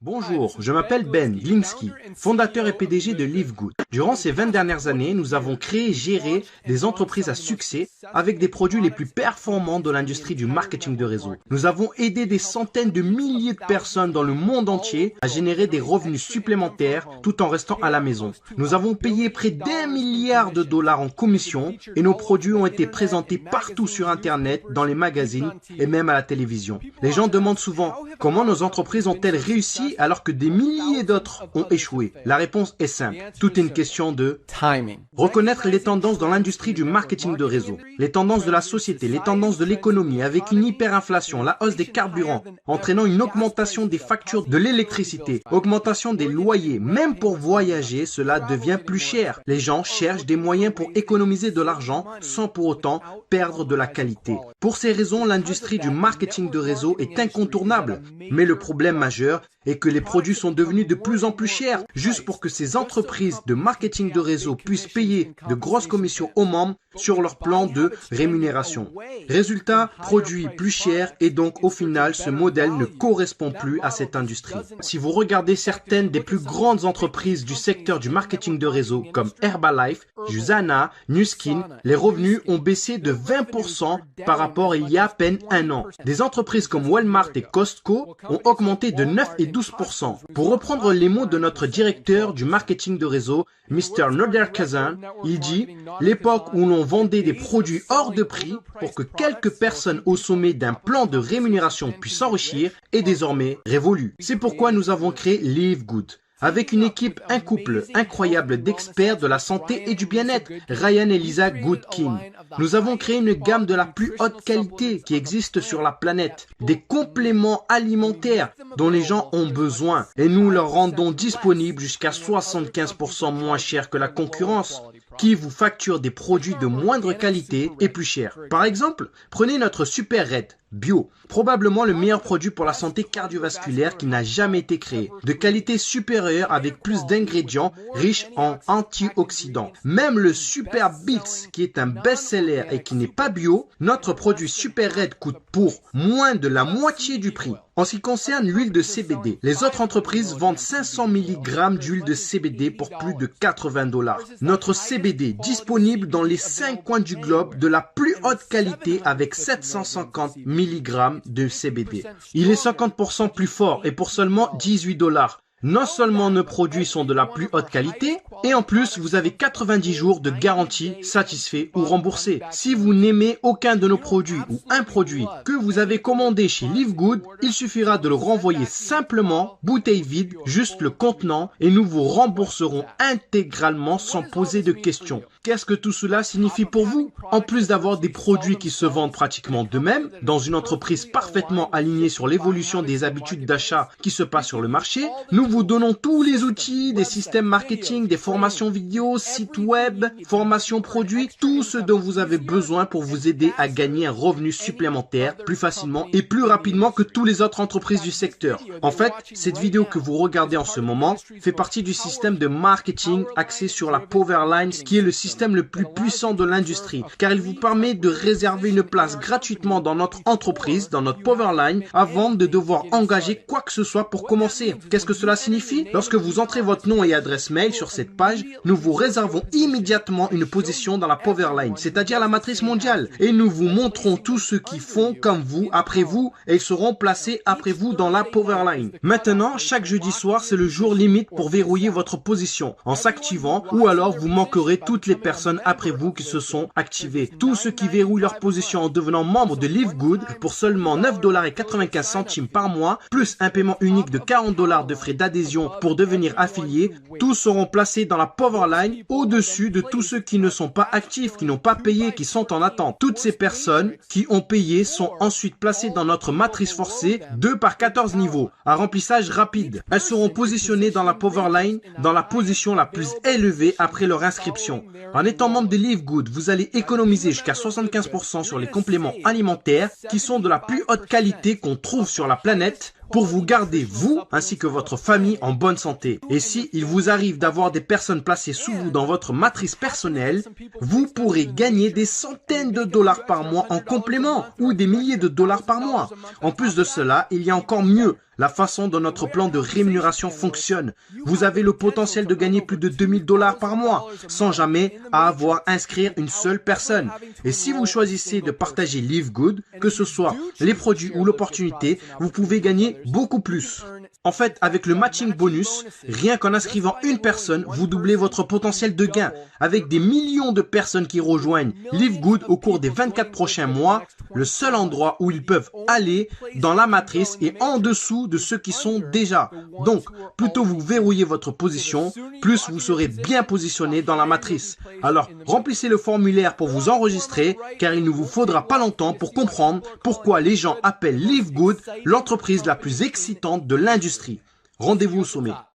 Bonjour, je m'appelle Ben Glinsky, fondateur et PDG de Live Good. Durant ces 20 dernières années, nous avons créé et géré des entreprises à succès avec des produits les plus performants de l'industrie du marketing de réseau. Nous avons aidé des centaines de milliers de personnes dans le monde entier à générer des revenus supplémentaires tout en restant à la maison. Nous avons payé près d'1 milliard de dollars en commission et nos produits ont été présentés partout sur Internet, dans les magazines et même à la télévision. Les gens demandent souvent comment nos entreprises ont-elles réussi alors que des milliers d'autres ont échoué. La réponse est simple. Tout est une question de timing. Reconnaître les tendances dans l'industrie du marketing de réseau, les tendances de la société, les tendances de l'économie avec une hyperinflation, la hausse des carburants, entraînant une augmentation des factures de l'électricité, augmentation des loyers. Même pour voyager, cela devient plus cher. Les gens cherchent des moyens pour économiser de l'argent sans pour autant perdre de la qualité. Pour ces raisons, l'industrie du marketing de réseau est incontournable. Mais le problème majeur est que les produits sont devenus de plus en plus chers. Juste pour que ces entreprises de marketing de réseau puissent payer de grosses commissions aux membres sur leur plan de rémunération. Résultat, produits plus chers et donc au final, ce modèle ne correspond plus à cette industrie. Si vous regardez certaines des plus grandes entreprises du secteur du marketing de réseau comme Herbalife, Usana, Nu Skin, les revenus ont baissé de 20% par rapport à il y a à peine un an. Des entreprises comme Walmart et Costco ont augmenté de 9 et 12%. Pour reprendre les mots de notre directeur du marketing de réseau, Mr. Noderkazan, il dit « L'époque où l'on vendait des produits hors de prix pour que quelques personnes au sommet d'un plan de rémunération puissent s'enrichir est désormais révolue. C'est pourquoi nous avons créé Live Good. Avec une équipe, un couple incroyable d'experts de la santé et du bien-être, Ryan et Lisa Goodkin. Nous avons créé une gamme de la plus haute qualité qui existe sur la planète. Des compléments alimentaires dont les gens ont besoin et nous leur rendons disponibles jusqu'à 75% moins cher que la concurrence, qui vous facture des produits de moindre qualité et plus chers. Par exemple, prenez notre Super Red Bio, probablement le meilleur produit pour la santé cardiovasculaire qui n'a jamais été créé, de qualité supérieure avec plus d'ingrédients riches en antioxydants. Même le Super Beats, qui est un best-seller et qui n'est pas bio, notre produit Super Red coûte pour moins de la moitié du prix. En ce qui concerne l'huile de CBD, les autres entreprises vendent 500 mg d'huile de CBD pour plus de 80 $. Notre CBD, disponible dans les 5 coins du globe de la plus haute qualité avec 750 mg de CBD. Il est 50% plus fort et pour seulement 18 $. Non seulement nos produits sont de la plus haute qualité, et en plus, vous avez 90 jours de garantie satisfait ou remboursé. Si vous n'aimez aucun de nos produits ou un produit que vous avez commandé chez Live Good, il suffira de le renvoyer simplement, bouteille vide, juste le contenant, et nous vous rembourserons intégralement sans poser de questions. Qu'est-ce que tout cela signifie pour vous? En plus d'avoir des produits qui se vendent pratiquement d'eux-mêmes, dans une entreprise parfaitement alignée sur l'évolution des habitudes d'achat qui se passent sur le marché, nous vous donnons tous les outils, des systèmes marketing, des formations vidéo, sites web, formations produits, tout ce dont vous avez besoin pour vous aider à gagner un revenu supplémentaire plus facilement et plus rapidement que toutes les autres entreprises du secteur. En fait, cette vidéo que vous regardez en ce moment fait partie du système de marketing axé sur la Powerline, qui est le système le plus puissant de l'industrie, car il vous permet de réserver une place gratuitement dans notre entreprise, dans notre Powerline, avant de devoir engager quoi que ce soit pour commencer. Qu'est-ce que cela signifie? Lorsque vous entrez votre nom et adresse mail sur cette page, nous vous réservons immédiatement une position dans la Powerline, c'est-à-dire la matrice mondiale, et nous vous montrons tous ceux qui font comme vous, après vous, et ils seront placés après vous dans la Powerline. Maintenant, chaque jeudi soir, c'est le jour limite pour verrouiller votre position en s'activant, ou alors vous manquerez toutes les personnes après vous qui se sont activées. Tous ceux qui verrouillent leur position en devenant membre de Live Good pour seulement 9,95 $ par mois, plus un paiement unique de 40 $ de frais d'adhésion pour devenir affiliés, tous seront placés dans la Powerline au-dessus de tous ceux qui ne sont pas actifs, qui n'ont pas payé, qui sont en attente. Toutes ces personnes qui ont payé sont ensuite placées dans notre matrice forcée 2 par 14 niveaux, à remplissage rapide. Elles seront positionnées dans la Powerline dans la position la plus élevée après leur inscription. En étant membre de Live Good, vous allez économiser jusqu'à 75% sur les compléments alimentaires qui sont de la plus haute qualité qu'on trouve sur la planète, pour vous garder, vous, ainsi que votre famille, en bonne santé. Et si il vous arrive d'avoir des personnes placées sous vous dans votre matrice personnelle, vous pourrez gagner des centaines de dollars par mois en complément ou des milliers de dollars par mois. En plus de cela, il y a encore mieux. la façon dont notre plan de rémunération fonctionne. Vous avez le potentiel de gagner plus de $2000 par mois, sans jamais avoir à inscrire une seule personne. Et si vous choisissez de partager Live Good, que ce soit les produits ou l'opportunité, vous pouvez gagner beaucoup plus. En fait, avec le matching bonus, rien qu'en inscrivant une personne, vous doublez votre potentiel de gain. Avec des millions de personnes qui rejoignent Live Good au cours des 24 prochains mois, le seul endroit où ils peuvent aller dans la matrice est en dessous de ceux qui sont déjà. Donc, plus tôt vous verrouillez votre position, plus vous serez bien positionné dans la matrice. Alors, remplissez le formulaire pour vous enregistrer, car il ne vous faudra pas longtemps pour comprendre pourquoi les gens appellent Live Good l'entreprise la plus excitante de l'industrie. Rendez-vous au sommet.